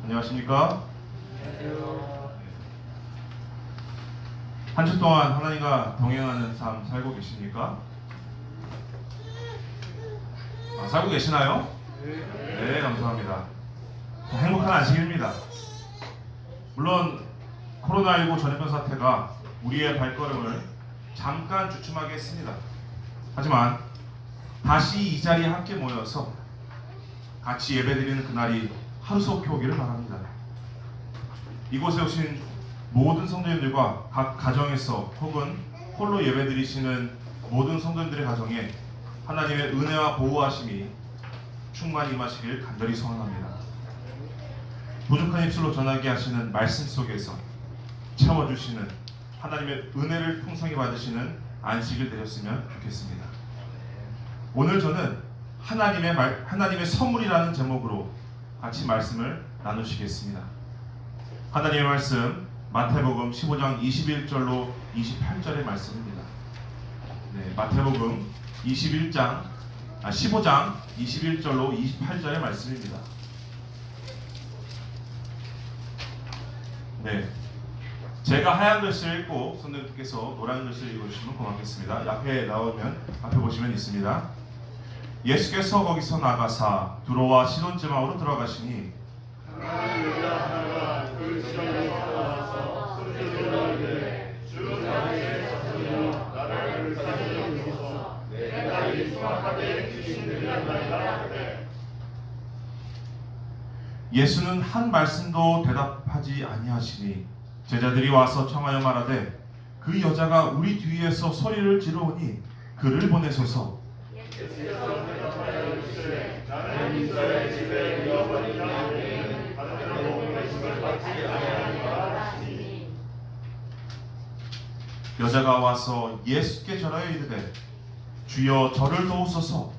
안녕하십니까? 한 주 동안 하나님과 동행하는 삶 살고 계십니까? 살고 계시나요? 네, 감사합니다. 행복한 안식일입니다. 물론 코로나19 전염병 사태가 우리의 발걸음을 잠깐 주춤하게 했습니다. 하지만 다시 이 자리에 함께 모여서 같이 예배드리는 그날이 하루속히 오기를 바랍니다. 이곳에 오신 모든 성도님들과 각 가정에서 혹은 홀로 예배드리시는 모든 성도님들의 가정에 하나님의 은혜와 보호하심이 충만히 임하시길 간절히 소원합니다. 부족한 입술로 전하게 하시는 말씀 속에서 채워주시는 하나님의 은혜를 풍성히 받으시는 안식일 되셨으면 좋겠습니다. 오늘 저는 하나님의 선물이라는 제목으로 같이 말씀을 나누시겠습니다. 하나님의 말씀 마태복음 15장 21절로 28절의 말씀입니다. 네, 마태복음 15장 21절로 28절의 말씀입니다. 네, 제가 하얀 글씨를 읽고 선생님께서 노란 글씨를 읽어주시면 고맙겠습니다. 앞에 나오면 앞에 보시면 있습니다. 예수께서 거기서 나가사 두로와 시돈 지방으로 들어가시니 가난한 여자 하나가 그 지방에서 나와서 소리를 내되 주 나의 자손이여 나를 살려 주소서 내가 이 수확하되 귀신들이란다 하되. 예수는 한 말씀도 대답하지 아니하시니 제자들이 와서 청하여 말하되 그 여자가 우리 뒤에서 소리를 지르오니 그를 보내소서. 예수께서 대답하여 이르시되 나는 이스라엘 집에 잃어버린 자에게는 받들어 보내심을 받지 아니하리라 하시니. 여자가 와서 예수께 절하여 이르되 주여 저를 도우소서.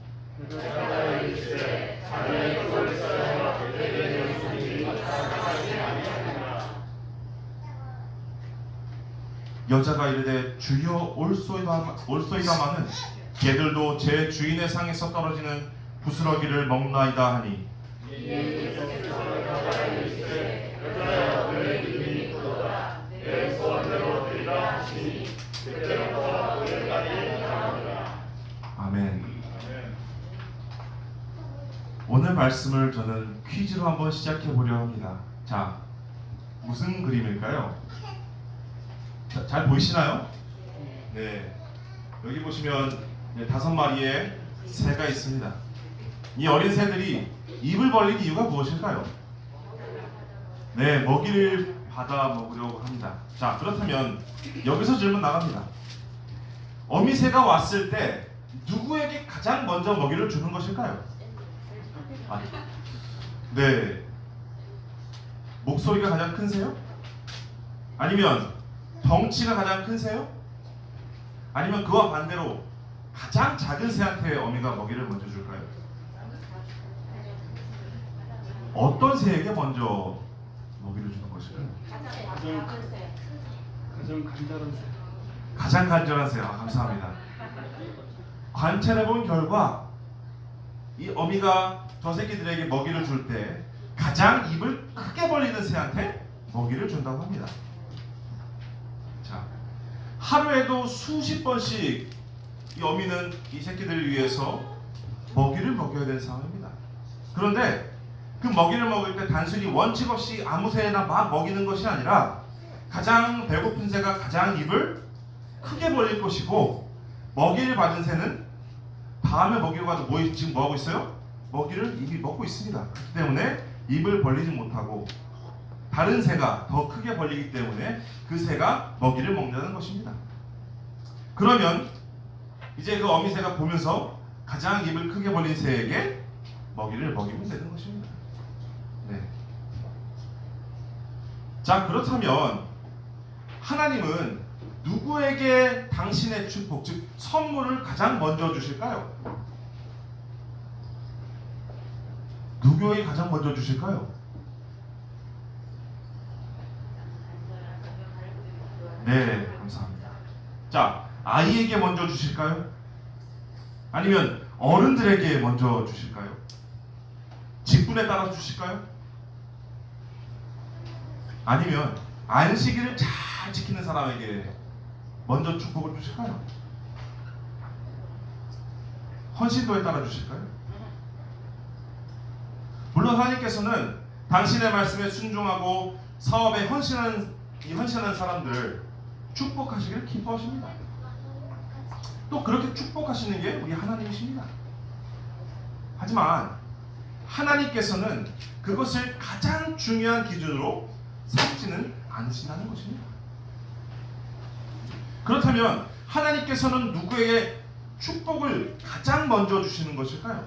여자가 이르시되 자네의 꼴을 써서 내게 주시니 받지 아니하리라. 여자가 이르되 주여 올소이다마는 개들도 제 주인의 상에서 떨어지는 부스러기를 먹나이다 하니. 예수께서 여자가 이르시되 여자여 너의 믿음이 크도다 내 소원대로 되리라 하시니 그때부터 오늘까지 나아가라. 아멘. 오늘 말씀을 저는 퀴즈로 한번 시작해 보려 합니다. 자, 무슨 그림일까요? 잘 보이시나요? 네. 여기 보시면 5마리의 새가 있습니다. 이 어린 새들이 입을 벌린 이유가 무엇일까요? 네, 먹이를 받아 먹으려고 합니다. 자, 그렇다면 여기서 질문 나갑니다. 어미새가 왔을 때 누구에게 가장 먼저 먹이를 주는 것일까요? 네, 목소리가 가장 큰 새요? 아니면 덩치가 가장 큰 새요? 아니면 그와 반대로 가장 작은 새한테 어미가 먹이를 먼저 줄까요? 어떤 새에게 먼저 먹이를 주는 것일까요? 가장 간절한 새. 가장 간절한 새. 감사합니다. 관찰해본 결과 이 어미가 저 새끼들에게 먹이를 줄 때 가장 입을 크게 벌리는 새한테 먹이를 준다고 합니다. 자, 하루에도 수십 번씩 이 어미는 이 새끼들을 위해서 먹이를 먹여야 되는 상황입니다. 그런데 그 먹이를 먹을 때 단순히 원칙 없이 아무 새나 막 먹이는 것이 아니라 가장 배고픈 새가 가장 입을 크게 벌릴 것이고, 먹이를 받은 새는 다음에 먹이를 받아 지금 뭐하고 있어요? 먹이를 이미 먹고 있습니다. 그렇기 때문에 입을 벌리지 못하고 다른 새가 더 크게 벌리기 때문에 그 새가 먹이를 먹는다는 것입니다. 그러면 이제 그 어미새가 보면서 가장 입을 크게 벌린 새에게 먹이를 먹이면 되는 것입니다. 네. 자, 그렇다면 하나님은 누구에게 당신의 축복, 즉 선물을 가장 먼저 주실까요? 누구에게 가장 먼저 주실까요? 네, 감사합니다. 자, 아이에게 먼저 주실까요? 아니면 어른들에게 먼저 주실까요? 직분에 따라 주실까요? 아니면 안식일을 잘 지키는 사람에게 먼저 축복을 주실까요? 헌신도에 따라 주실까요? 물론 하나님께서는 당신의 말씀에 순종하고 사업에 헌신하는 사람들 축복하시기를 기뻐하십니다. 또 그렇게 축복하시는 게 우리 하나님이십니다. 하지만 하나님께서는 그것을 가장 중요한 기준으로 삼지는 않으신다는 것입니다. 그렇다면 하나님께서는 누구에게 축복을 가장 먼저 주시는 것일까요?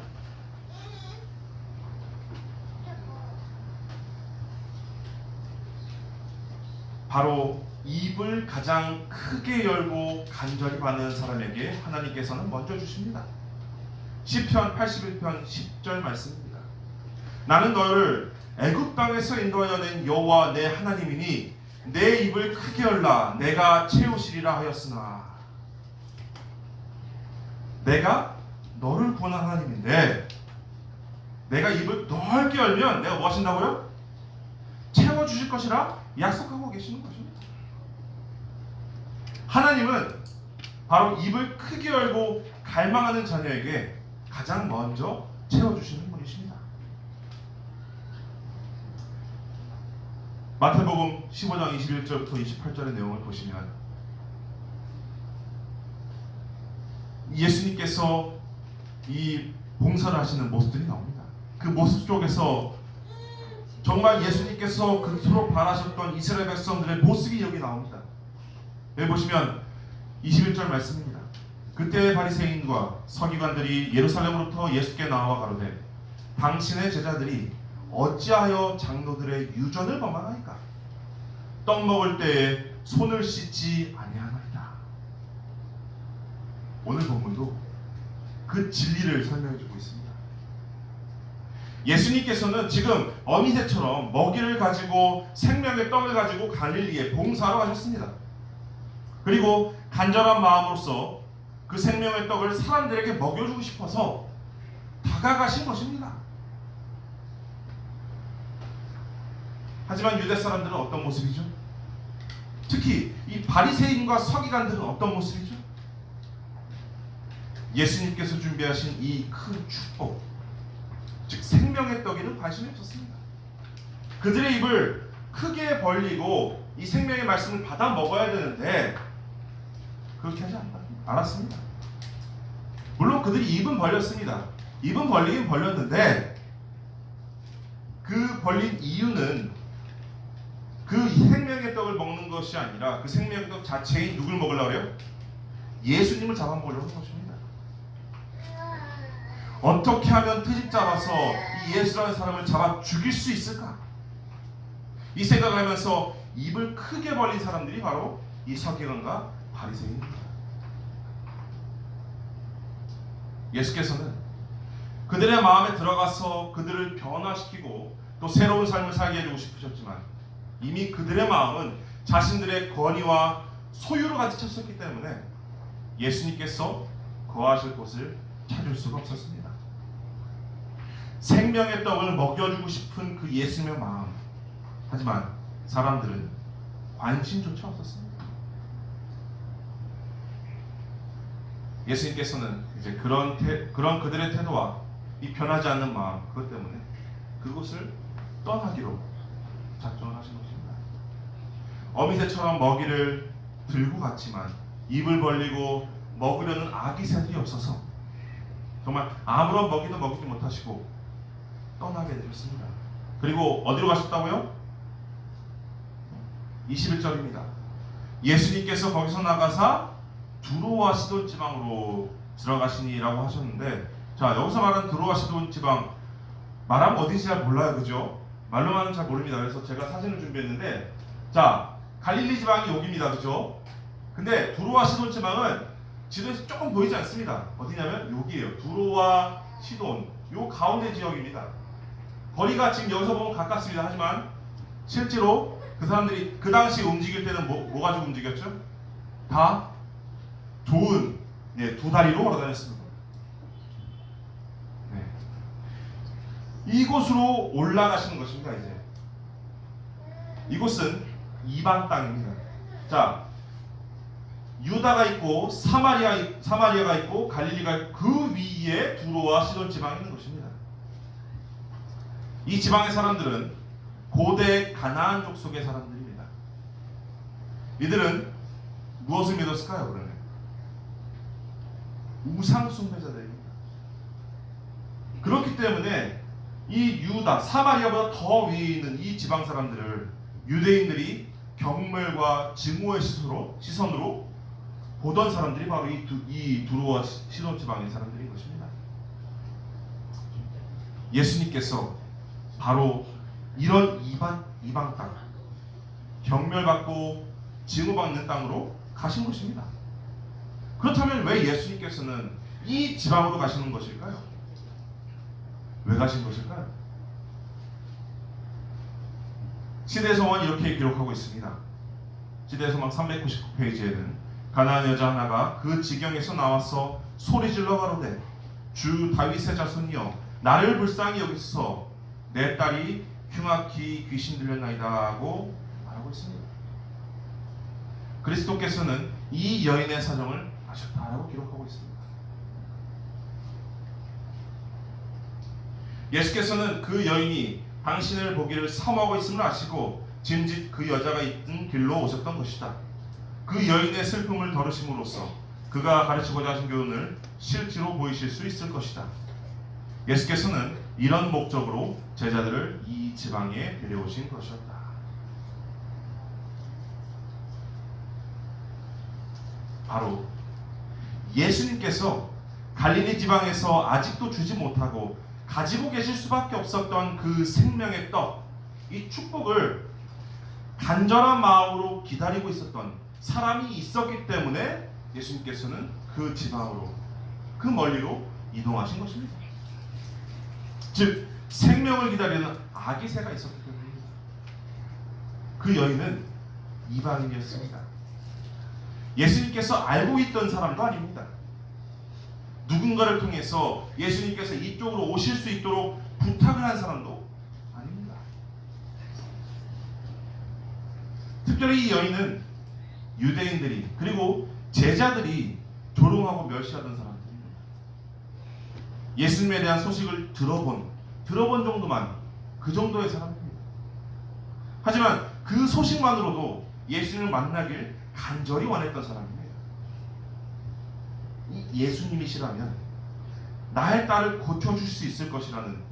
바로 입을 가장 크게 열고 간절히 받는 사람에게 하나님께서는 먼저 주십니다. 시편 81편 10절 말씀입니다. 나는 너를 애굽 땅에서 인도하여 낸 여호와 내 하나님이니 내 입을 크게 열라 내가 채우시리라 하였으나. 내가 너를 구원한 하나님인데 내가 입을 넓게 열면 내가 뭐 하신다고요? 채워주실 것이라 약속하고 계시는 것입니다. 하나님은 바로 입을 크게 열고 갈망하는 자녀에게 가장 먼저 채워주시는 분이십니다. 마태복음 15장 21절부터 28절의 내용을 보시면 예수님께서 이 봉사를 하시는 모습들이 나옵니다. 그 모습 속에서 정말 예수님께서 그토록 바라셨던 이스라엘 백성들의 모습이 여기 나옵니다. 여기 보시면 21절 말씀입니다. 그때 바리새인과 서기관들이 예루살렘으로부터 예수께 나와 가로되 당신의 제자들이 어찌하여 장로들의 유전을 범하나이까? 떡 먹을 때에 손을 씻지 아니하나이다. 오늘 본문도 그 진리를 설명해 주고 있습니다. 예수님께서는 지금 어미새처럼 먹이를 가지고 생명의 떡을 가지고 갈릴리에 봉사하러 가셨습니다. 그리고 간절한 마음으로서 그 생명의 떡을 사람들에게 먹여주고 싶어서 다가가신 것입니다. 하지만 유대 사람들은 어떤 모습이죠? 특히 이 바리새인과 서기관들은 어떤 모습이죠? 예수님께서 준비하신 이 큰 축복, 즉 생명의 떡에는 관심이 없었습니다. 그들의 입을 크게 벌리고 이 생명의 말씀을 받아 먹어야 되는데 그렇게 하지 않았습니다. 물론 그들이 입은 벌렸습니다. 입은 벌리긴 벌렸는데 그 벌린 이유는 그 생명의 떡을 먹는 것이 아니라 그 생명의 떡 자체인 누굴 먹으려고 해요? 예수님을 잡아먹으려고 하는 것입니다. 어떻게 하면 트집 잡아서 이 예수라는 사람을 잡아 죽일 수 있을까? 이 생각을 하면서 입을 크게 벌린 사람들이 바로 이 서기관과 바리새인입니다. 예수께서는 그들의 마음에 들어가서 그들을 변화시키고 또 새로운 삶을 살게 해주고 싶으셨지만 이미 그들의 마음은 자신들의 권위와 소유로 가득 찼었기 때문에 예수님께서 거하실 곳을 찾을 수가 없었습니다. 생명의 떡을 먹여주고 싶은 그 예수님의 마음, 하지만 사람들은 관심조차 없었습니다. 예수님께서는 이제 그런 그들의 태도와 이 변하지 않는 마음, 그것 때문에 그곳을 떠나기로 작정을 하신 것입니다. 어미새처럼 먹이를 들고 갔지만 입을 벌리고 먹으려는 아기 새들이 없어서 정말 아무런 먹이도 먹지 못하시고 떠나게 되셨습니다. 그리고 어디로 가셨다고요? 21절입니다. 예수님께서 거기서 나가사 두로와 시돈 지방으로 들어가시니라고 하셨는데, 자, 여기서 말하는 두로와 시돈 지방 말하면 어딘지 잘 몰라요, 그죠? 말로만은 잘 모릅니다. 그래서 제가 사진을 준비했는데, 자, 갈릴리 지방이 여기입니다, 그죠? 근데 두로와 시돈 지방은 지도에서 조금 보이지 않습니다. 어디냐면 여기에요. 두로와 시돈, 요 가운데 지역입니다. 거리가 지금 여기서 보면 가깝습니다. 하지만 실제로 그 사람들이 그 당시 움직일 때는 뭐 가지고 움직였죠? 다 좋은 두 다리로 걸어다녔습니다. 네. 이곳으로 올라가시는 것입니다. 이곳은 이방 땅입니다. 자, 유다가 있고 사마리아가 있고 갈릴리가 있고 그 위에 두로와 시돈 지방이 있는 것입니다. 이 지방의 사람들은 고대 가나안 족속의 사람들입니다. 이들은 무엇을 믿었을까요? 그러면 우상 숭배자들입니다. 그렇기 때문에 이 유다, 사마리아보다 더 위에 있는 이 지방 사람들을 유대인들이 경멸과 증오의 시선으로 보던 사람들이 바로 이 두로와 시돈 지방의 사람들인 것입니다. 예수님께서 바로 이런 이방 땅, 경멸받고 증오받는 땅으로 가신 것입니다. 그렇다면 왜 예수님께서는 이 지방으로 가시는 것일까요? 왜 가신 것일까요? 시대소망은 이렇게 기록하고 있습니다. 시대소망 399페이지에는 가나안 여자 하나가 그 지경에서 나와서 소리질러 가로되 주 다윗의 자손이여 나를 불쌍히 여기소서 내 딸이 흉악히 귀신 들렸나이다 하고 말하고 있습니다. 그리스도께서는 이 여인의 사정을 아셨다라고 기록하고 있습니다. 예수께서는 그 여인이 당신을 보기를 사모하고 있음을 아시고 짐짓 그 여자가 있던 길로 오셨던 것이다. 그 여인의 슬픔을 덜으심으로써 그가 가르치고자 하신 교훈을 실제로 보이실 수 있을 것이다. 예수께서는 이런 목적으로 제자들을 이 지방에 데려오신 것이었다. 바로 예수님께서 갈릴리 지방에서 아직도 주지 못하고 가지고 계실 수밖에 없었던 그 생명의 떡, 이 축복을 간절한 마음으로 기다리고 있었던 사람이 있었기 때문에 예수님께서는 그 지방으로, 그 멀리로 이동하신 것입니다. 즉 생명을 기다리는 아기 새가 있었기 때문입니다. 그 여인은 이방인이었습니다. 예수님께서 알고 있던 사람도 아닙니다. 누군가를 통해서 예수님께서 이쪽으로 오실 수 있도록 부탁을 한 사람도 아닙니다. 특별히 이 여인은 유대인들이 그리고 제자들이 조롱하고 멸시하던 사람들입니다. 예수님에 대한 소식을 들어본 정도만, 그 정도의 사람입니다. 하지만 그 소식만으로도 예수님을 만나길 간절히 원했던 사람입니다. 이 예수님이시라면 나의 딸을 고쳐줄 수 있을 것이라는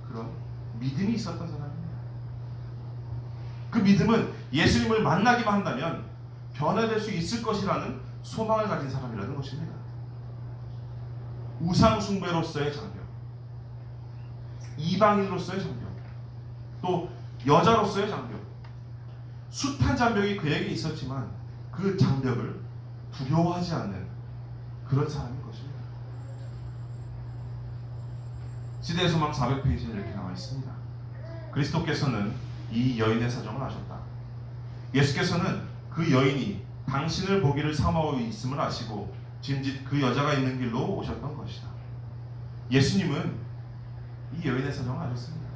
그런 믿음이 있었던 사람입니다. 그 믿음은 예수님을 만나기만 한다면 변화될 수 있을 것이라는 소망을 가진 사람이라는 것입니다. 우상 숭배로서의 장벽, 이방인으로서의 장벽, 또 여자로서의 장벽, 숱한 장벽이 그에게 있었지만 그 장벽을 두려워하지 않는 그런 사람인 것입니다. 시대의 소망 400페이지에 이렇게 나와 있습니다. 그리스도께서는 이 여인의 사정을 아셨다. 예수께서는 그 여인이 당신을 보기를 사모하고 있음을 아시고 짐짓 그 여자가 있는 길로 오셨던 것이다. 예수님은 이 여인의 사정을 아셨습니다.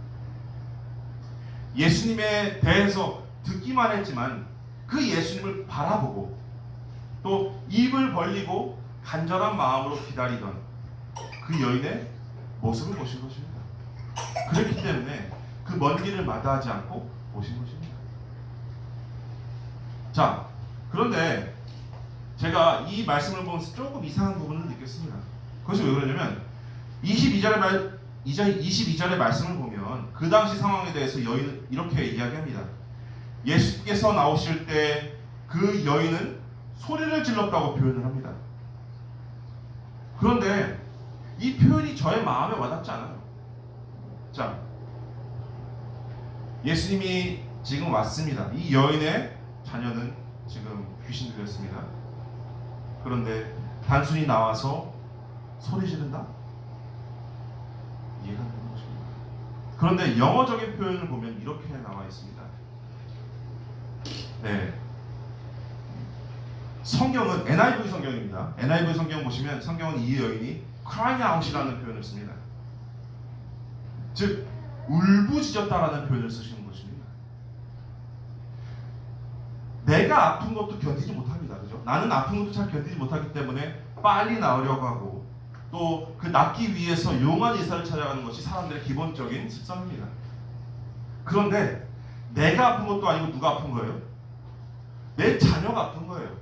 예수님에 대해서 듣기만 했지만 그 예수님을 바라보고 또 입을 벌리고 간절한 마음으로 기다리던 그 여인의 모습을 보신 것입니다. 그렇기 때문에 그 먼 길을 마다하지 않고 오신 것입니다. 자, 그런데 제가 이 말씀을 보면서 조금 이상한 부분을 느꼈습니다. 그것이 왜 그러냐면 22절의 말씀을 보면 그 당시 상황에 대해서 여인은 이렇게 이야기합니다. 예수께서 나오실 때 그 여인은 소리를 질렀다고 표현을 합니다. 그런데 이 표현이 저의 마음에 와닿지 않아요. 자, 예수님이 지금 왔습니다. 이 여인의 자녀는 지금 귀신 들렸습니다. 그런데 단순히 나와서 소리 지른다? 이해가 되는 것입니다. 그런데 영어적인 표현을 보면 이렇게 나와 있습니다. 네, 성경은 NIV 성경입니다. NIV 성경 보시면 성경은 이 여인이 crying out이라는 표현을 씁니다. 즉 울부짖었다라는 표현을 쓰시는 것입니다. 내가 아픈 것도 견디지 못합니다. 그죠? 나는 아픈 것도 잘 견디지 못하기 때문에 빨리 나으려고 하고 또 그 낫기 위해서 용한 의사를 찾아가는 것이 사람들의 기본적인 습성입니다. 그런데 내가 아픈 것도 아니고 누가 아픈 거예요? 내 자녀가 아픈 거예요.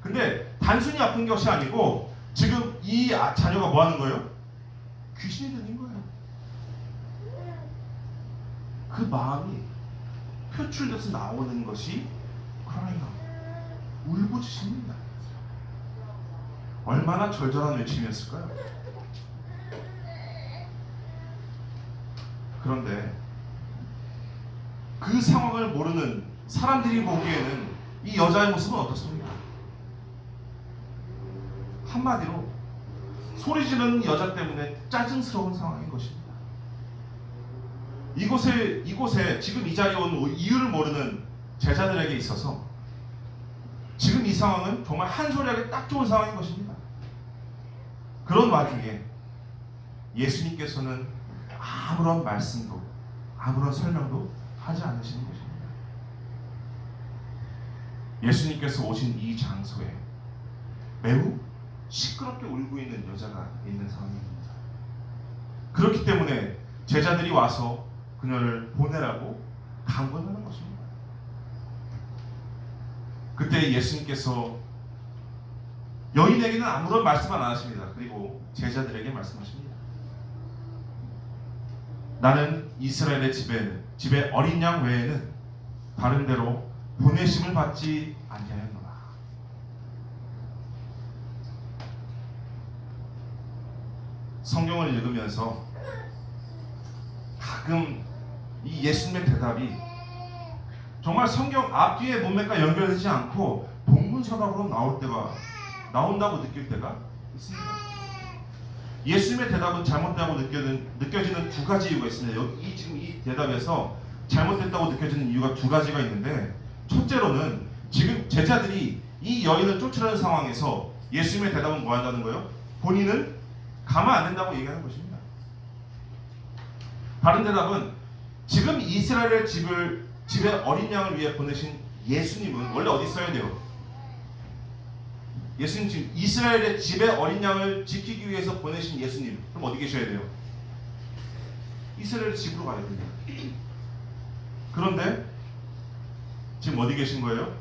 근데 단순히 아픈 것이 아니고 지금 이 자녀가 뭐 하는 거예요? 귀신이 들린 거예요. 그 마음이 표출돼서 나오는 것이 crying out, 울부짖습니다. 얼마나 절절한 외침이었을까요? 그런데 그 상황을 모르는 사람들이 보기에는 이 여자의 모습은 어떻습니까? 한마디로 소리 지르는 여자 때문에 짜증스러운 상황인 것입니다. 이곳에 지금 이 자리에 온 이유를 모르는 제자들에게 있어서 지금 이 상황은 정말 한 소리하기 딱 좋은 상황인 것입니다. 그런 와중에 예수님께서는 아무런 말씀도 아무런 설명도 하지 않으시는 것입니다. 예수님께서 오신 이 장소에 매우 시끄럽게 울고 있는 여자가 있는 상황입니다. 그렇기 때문에 제자들이 와서 그녀를 보내라고 강권하는 것입니다. 그때 예수님께서 여인에게는 아무런 말씀 안 하십니다. 그리고 제자들에게 말씀하십니다. 나는 이스라엘의 집에 어린 양 외에는 다른 데로 보내심을 받지 아니하였노라. 성경을 읽으면서 가끔 이 예수님의 대답이 정말 성경 앞뒤에 문맥과 연결되지 않고 동문서답으로 나온다고 느낄 때가 있습니다. 예수님의 대답은 잘못되다고 느껴지는 두 가지 이유가 있습니다. 지금 이 대답에서 잘못됐다고 느껴지는 이유가 두 가지가 있는데, 첫째로는 지금 제자들이 이 여인을 쫓으려는 상황에서 예수님의 대답은 뭐 한다는 거예요? 본인은 가면 안 된다고 얘기하는 것입니다. 다른 대답은 지금 이스라엘의 집에 어린 양을 위해 보내신 예수님은 원래 어디 있어야 돼요? 예수님 지금 이스라엘의 집에 어린 양을 지키기 위해서 보내신 예수님, 그럼 어디 계셔야 돼요? 이스라엘 집으로 가야 됩니다. 그런데 지금 어디 계신 거예요?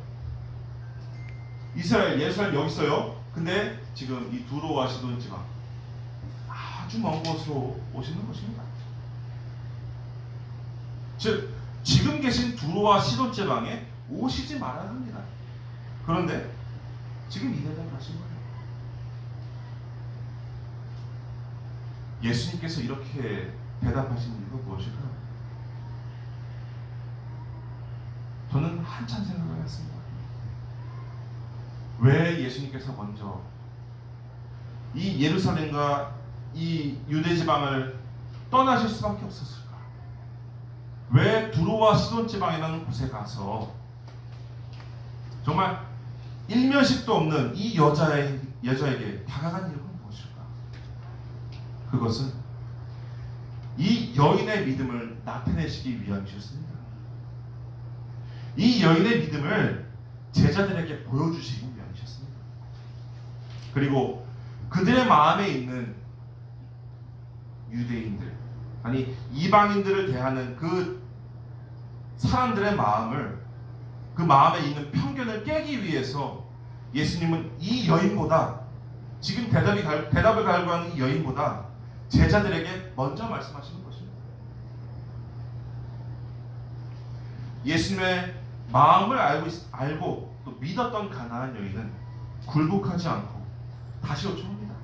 예루살렘 여기 있어요. 근데 지금 이 두로와 시돈 지방 아주 먼 곳으로 오시는 것입니다. 즉 지금 계신 두로와 시돈 지방에 오시지 말아야 합니다. 그런데 지금 이 대답을 하신 거예요. 예수님께서 이렇게 대답하신 이유가 무엇일까요? 저는 한참 생각을 했습니다. 왜 예수님께서 먼저 이 예루살렘과 이 유대 지방을 떠나실 수밖에 없었을까? 왜 두로와 시돈 지방이라는 곳에 가서 정말 일면식도 없는 이 여자에게 다가간 이유가 무엇일까? 그것은 이 여인의 믿음을 나타내시기 위함이셨습니다. 이 여인의 믿음을 제자들에게 보여주시기 위함이셨습니다. 그리고 그들의 마음에 있는 유대인들, 아니 이방인들을 대하는 그 사람들의 그 마음에 있는 편견을 깨기 위해서 예수님은 이 여인보다, 지금 대답을 갈구하는 이 여인보다 제자들에게 먼저 말씀하시는 것입니다. 예수님의 마음을 알고 또 믿었던 가나안 여인은 굴복하지 않고 다시 요청합니다.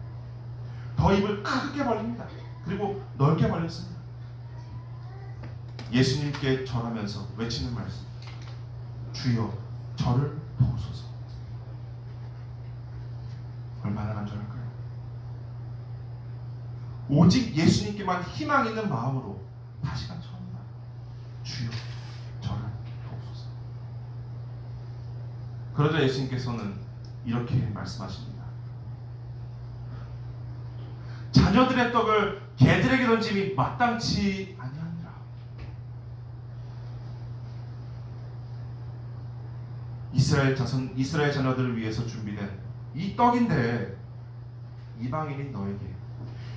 더 입을 크게 벌립니다. 그리고 넓게 벌렸습니다. 예수님께 절하면서 외치는 말씀, 주여 저를 도우소서. 얼마나 간절할까요? 오직 예수님께만 희망 있는 마음으로 다시 간청합니다. 주여 저를 도우소서. 그러자 예수님께서는 이렇게 말씀하십니다. 자녀들의 떡을 개들에게 던짐이 마땅치 아니하니라. 이스라엘 자녀들을 위해서 준비된 이 떡인데 이방인인 너에게,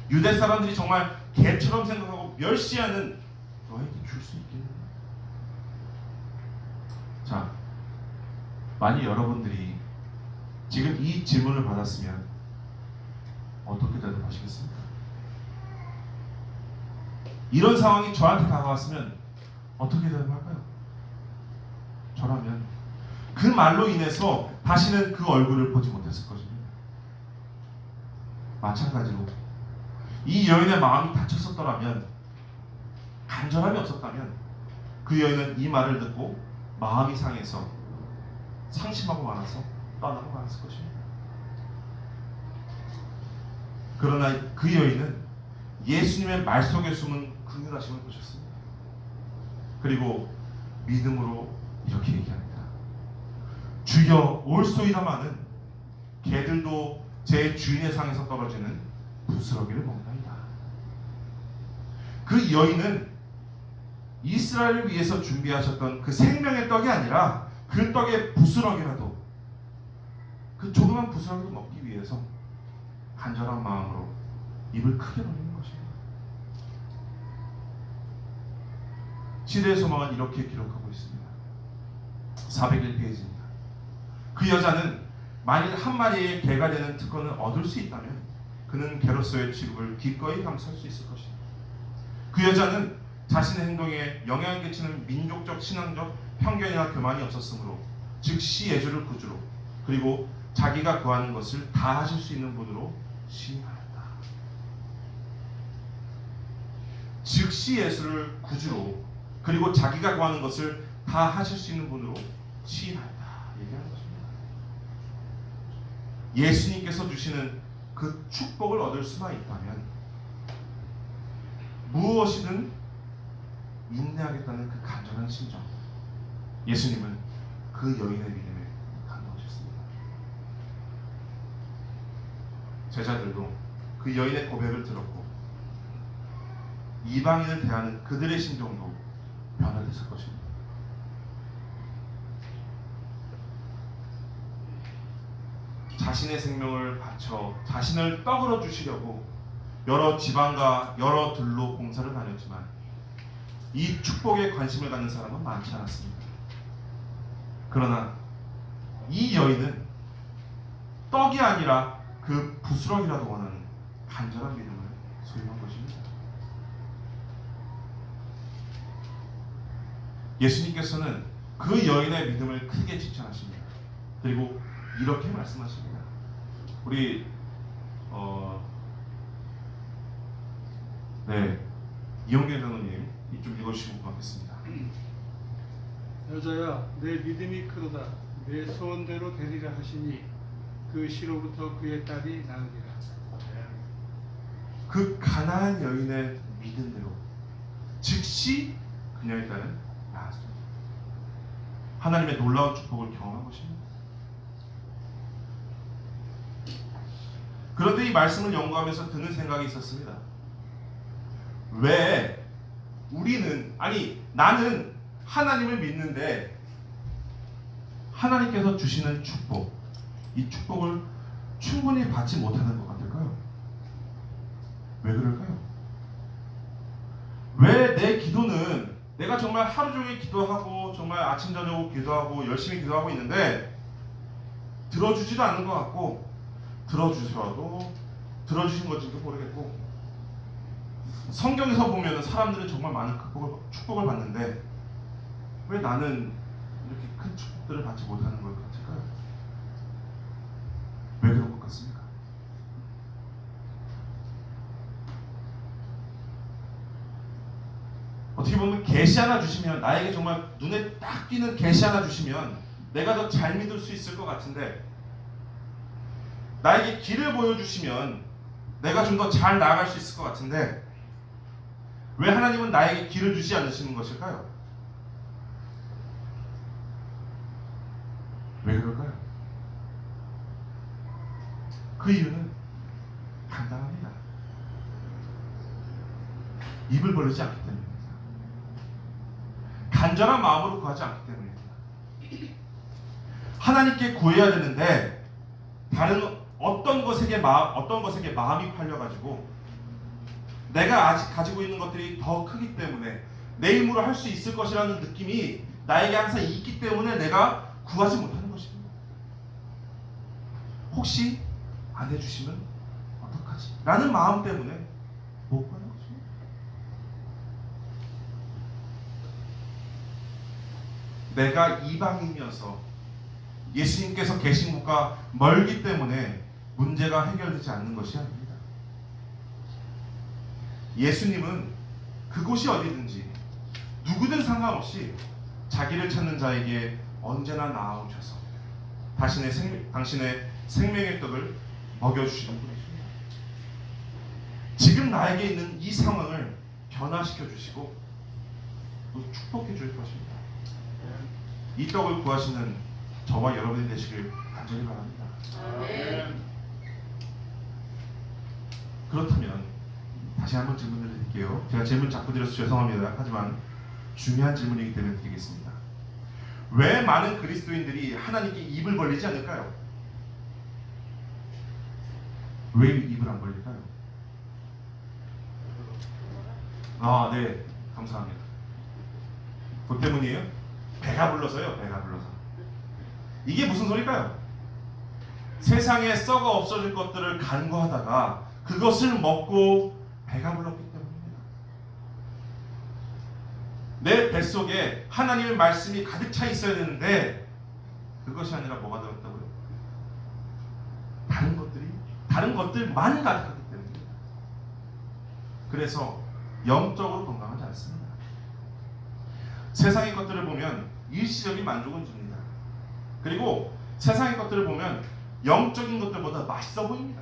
유대 사람들이 정말 개처럼 생각하고 멸시하는 너에게 줄 수 있겠느냐? 자, 만약 여러분들이 지금 이 질문을 받았으면 어떻게 대답하시겠습니까? 이런 상황이 저한테 다가왔으면 어떻게 대답할까요? 저라면 그 말로 인해서 다시는 그 얼굴을 보지 못했을 것입니다. 마찬가지로 이 여인의 마음이 다쳤었더라면, 간절함이 없었다면 그 여인은 이 말을 듣고 마음이 상해서 상심하고 말아서 떠나고 말았을 것입니다. 그러나 그 여인은 예수님의 말 속에 숨은 긍휼하심을 보셨습니다. 그리고 믿음으로 이렇게 얘기합니다. 주여 올소이다마는 개들도 제 주인의 상에서 떨어지는 부스러기를 먹나이다. 그 여인은 이스라엘을 위해서 준비하셨던 그 생명의 떡이 아니라 그 떡의 부스러기라도, 그 조그만 부스러기를 먹기 위해서 간절한 마음으로 입을 크게 벌리는 것입니다. 시대의 소망은 이렇게 기록하고 있습니다. 401페이지입니다. 그 여자는 만일 한 마리의 개가 되는 특권을 얻을 수 있다면 그는 개로서의 취급을 기꺼이 감수할 수 있을 것입니다. 그 여자는 자신의 행동에 영향을 끼치는 민족적, 신앙적 편견이나 교만이 없었으므로 즉시 예주를 구주로, 그리고 자기가 구하는 것을 다 하실 수 있는 분으로 시인하였다. 즉시 예수를 구주로, 그리고 자기가 구하는 것을 다 하실 수 있는 분으로 시인하였다 얘기하는 것입니다. 예수님께서 주시는 그 축복을 얻을 수만 있다면 무엇이든 인내하겠다는 그 간절한 심정, 예수님은 그 여인의 믿음에 감동하셨습니다. 제자들도 그 여인의 고백을 들었고 이방인을 대하는 그들의 심정도 변화됐을 것입니다. 자신의 생명을 바쳐 자신을 떡으로 주시려고 여러 지방과 여러 들로 봉사를 다녔지만 이 축복에 관심을 갖는 사람은 많지 않았습니다. 그러나 이 여인은 떡이 아니라 그 부스러기라도 원하는 간절한 믿음을 소유한 것입니다. 예수님께서는 그 여인의 믿음을 크게 칭찬하십니다. 그리고 이렇게 말씀하십니다. 우리 이용균 장로님 좀 읽어주시면 고맙겠습니다. 여자야, 내 믿음이 크도다. 내 소원대로 되리라 하시니 그 시로부터 그의 딸이 나으리라. 그 가나안 여인의 믿음대로 즉시 그녀의 딸은 나았습니다. 하나님의 놀라운 축복을 경험한 것입니다. 그런데 이 말씀을 연구하면서 드는 생각이 있었습니다. 왜 나는 하나님을 믿는데 하나님께서 주시는 축복, 이 축복을 충분히 받지 못하는 것 같을까요? 왜 그럴까요? 왜 내 기도는 내가 정말 하루 종일 기도하고 정말 아침 저녁 기도하고 열심히 기도하고 있는데 들어주지도 않는 것 같고, 들어주셔도 들어주신 건지도 모르겠고, 성경에서 보면 사람들은 정말 많은 축복을 받는데 왜 나는 이렇게 큰 축복들을 받지 못하는 것 같을까요? 왜 그런 것 같습니까? 어떻게 보면 계시 하나 주시면, 나에게 정말 눈에 딱 띄는 계시 하나 주시면 내가 더 잘 믿을 수 있을 것 같은데, 나에게 길을 보여주시면 내가 좀 더 잘 나아갈 수 있을 것 같은데, 왜 하나님은 나에게 길을 주지 않으시는 것일까요? 왜 그럴까요? 그 이유는 간단합니다. 입을 벌리지 않기 때문입니다. 간절한 마음으로 구하지 않기 때문입니다. 하나님께 구해야 되는데 다른 어떤 것에게 마음이 팔려가지고 내가 아직 가지고 있는 것들이 더 크기 때문에 내 힘으로 할 수 있을 것이라는 느낌이 나에게 항상 있기 때문에 내가 구하지 못하는 것입니다. 혹시 안 해주시면 어떡하지? 라는 마음 때문에 못 구하는 것입니다. 내가 이방인이어서 예수님께서 계신 곳과 멀기 때문에 문제가 해결되지 않는 것이 아닙니다. 예수님은 그곳이 어디든지 누구든 상관없이 자기를 찾는 자에게 언제나 나아오셔서 당신의 생명의 떡을 먹여주시는 분이십니다. 지금 나에게 있는 이 상황을 변화시켜 주시고 또 축복해 줄 것입니다. 이 떡을 구하시는 저와 여러분이 되시길 간절히 바랍니다. 그렇다면 다시 한번 질문을 드릴게요. 제가 질문 자꾸 드려서 죄송합니다. 하지만 중요한 질문이기 때문에 드리겠습니다. 왜 많은 그리스도인들이 하나님께 입을 벌리지 않을까요? 왜 입을 안 벌릴까요? 아, 네, 감사합니다. 그 때문이에요? 배가 불러서요. 배가 불러서. 이게 무슨 소리일까요? 세상에 썩어 없어질 것들을 간구하다가 그것을 먹고 배가 불렀기 때문입니다. 내 뱃속에 하나님의 말씀이 가득 차 있어야 되는데 그것이 아니라 뭐가 들었다고요? 다른 것들만 가득하기 때문입니다. 그래서 영적으로 건강하지 않습니다. 세상의 것들을 보면 일시적인 만족은 줍니다. 그리고 세상의 것들을 보면 영적인 것들보다 맛있어 보입니다.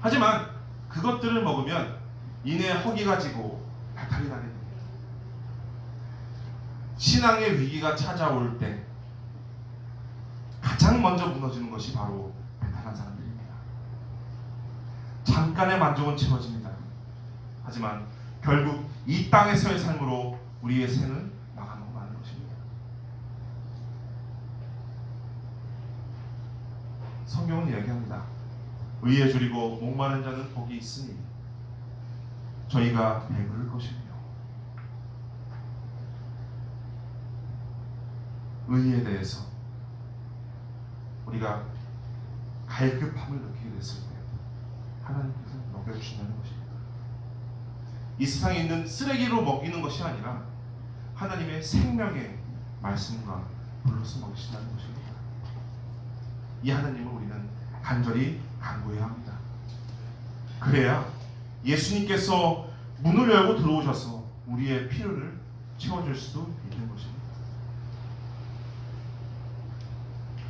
하지만 그것들을 먹으면 이내 허기가 지고 배탈이 나게 됩니다. 신앙의 위기가 찾아올 때 가장 먼저 무너지는 것이 바로 배탈한 사람들입니다. 잠깐의 만족은 채워집니다. 하지만 결국 이 땅에서의 삶으로 우리의 새는 마감하고 마는 것입니다. 성경은 이야기합니다. 의에 줄이고 목마른 자는 복이 있으니 저희가 배부를 것이며 의에 대해서 우리가 갈급함을 느끼게 됐을 때 하나님께서 먹여주신다는 것입니다. 이 세상에 있는 쓰레기로 먹이는 것이 아니라 하나님의 생명의 말씀과 불로서 먹이신다는 것입니다. 이 하나님을 우리는 간절히 간구해야 합니다. 그래야 예수님께서 문을 열고 들어오셔서 우리의 필요를 채워줄 수 있는 것입니다.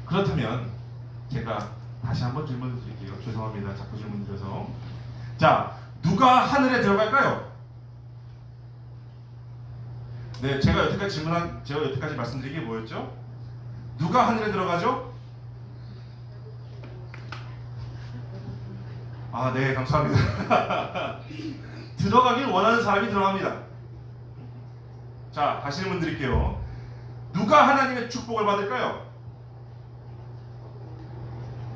그렇다면 제가 다시 한번 질문을 드릴게요. 죄송합니다. 자꾸 질문 드려서. 자, 누가 하늘에 들어갈까요? 네, 제가 여태까지 말씀드린 게 뭐였죠? 누가 하늘에 들어가죠? 아, 네, 감사합니다. 들어가길 원하는 사람이 들어갑니다. 자, 다시 질문 드릴게요. 누가 하나님의 축복을 받을까요?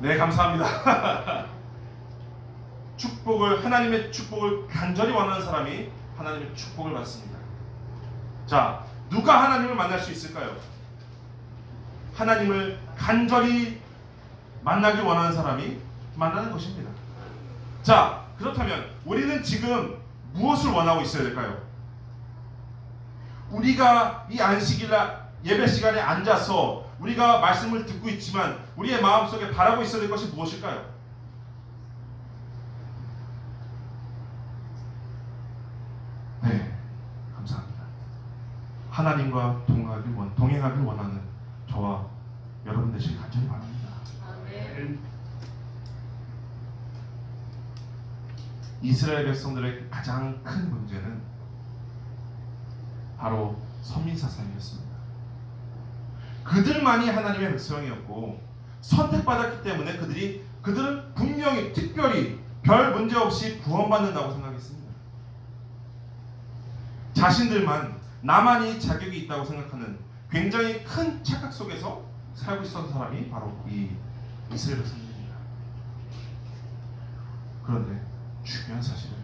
네, 감사합니다. 하나님의 축복을 간절히 원하는 사람이 하나님의 축복을 받습니다. 자, 누가 하나님을 만날 수 있을까요? 하나님을 간절히 만나기 원하는 사람이 만나는 것입니다. 자, 그렇다면 우리는 지금 무엇을 원하고 있어야 될까요? 우리가 이 안식일 예배 시간에 앉아서 우리가 말씀을 듣고 있지만 우리의 마음속에 바라고 있어야 될 것이 무엇일까요? 네, 감사합니다. 하나님과 동행하길 원하는 저와 여러분 되시길 간절히 바랍니다. 아멘. 이스라엘 백성들의 가장 큰 문제는 바로 선민사상이었습니다. 그들만이 하나님의 백성이었고 선택받았기 때문에 그들은 분명히 특별히 별 문제 없이 구원받는다고 생각했습니다. 자신들만 나만이 자격이 있다고 생각하는 굉장히 큰 착각 속에서 살고 있었던 사람이 바로 이 이스라엘 백성입니다. 그런데 중요한 사실은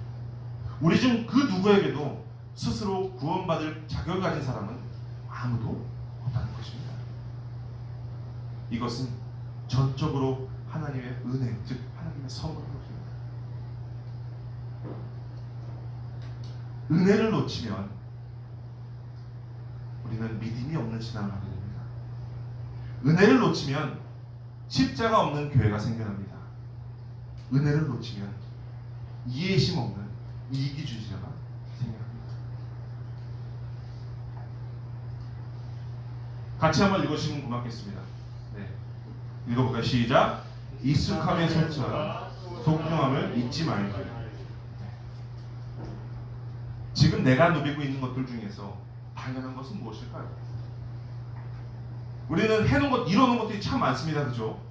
우리 중 그 누구에게도 스스로 구원받을 자격을 가진 사람은 아무도 없다는 것입니다. 이것은 전적으로 하나님의 은혜, 즉 하나님의 선물인 것입니다. 은혜를 놓치면 우리는 믿음이 없는 신앙을 하게 됩니다. 은혜를 놓치면 십자가 없는 교회가 생겨납니다. 은혜를 놓치면 이해심 없는 이기주의자가 생겨납니다. 같이 한번 읽으시면 고맙겠습니다. 네. 읽어볼까요? 시작. 익숙함의 설자 속중함을 잊지 말고. 지금 내가 누리고 있는 것들 중에서 당연한 것은 무엇일까요? 우리는 해놓은 것, 이뤄놓은 것들이 참 많습니다, 그죠?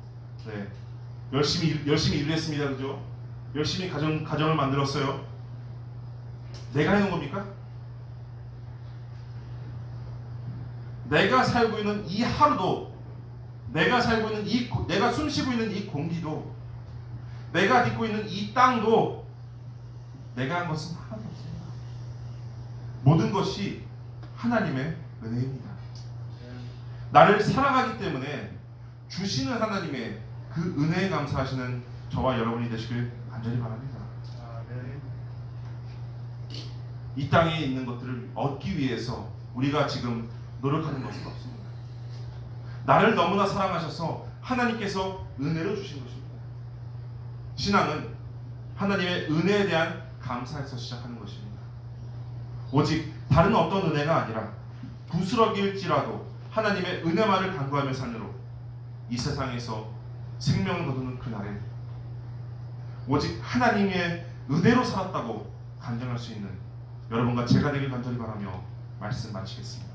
네, 열심히 일을 했습니다, 그죠? 열심히 가정을 만들었어요. 내가 해놓은 겁니까? 내가 살고 있는 이 하루도, 내가 살고 있는 내가 숨쉬고 있는 이 공기도, 내가 딛고 있는 이 땅도 내가 한 것은 하나도 없습니다. 모든 것이 하나님의 은혜입니다. 나를 사랑하기 때문에 주시는 하나님의 그 은혜에 감사하시는 저와 여러분이 되시길 간절히 바랍니다. 이 땅에 있는 것들을 얻기 위해서 우리가 지금 노력하는 것은 없습니다. 나를 너무나 사랑하셔서 하나님께서 은혜를 주신 것입니다. 신앙은 하나님의 은혜에 대한 감사에서 시작하는 것입니다. 오직 다른 어떤 은혜가 아니라 부스러기일지라도 하나님의 은혜만을 간구하며 산으로 이 세상에서 생명을 거두는 그날에 오직 하나님의 은혜로 살았다고 간증할 수 있는 여러분과 제가 되길 간절히 바라며 말씀 마치겠습니다.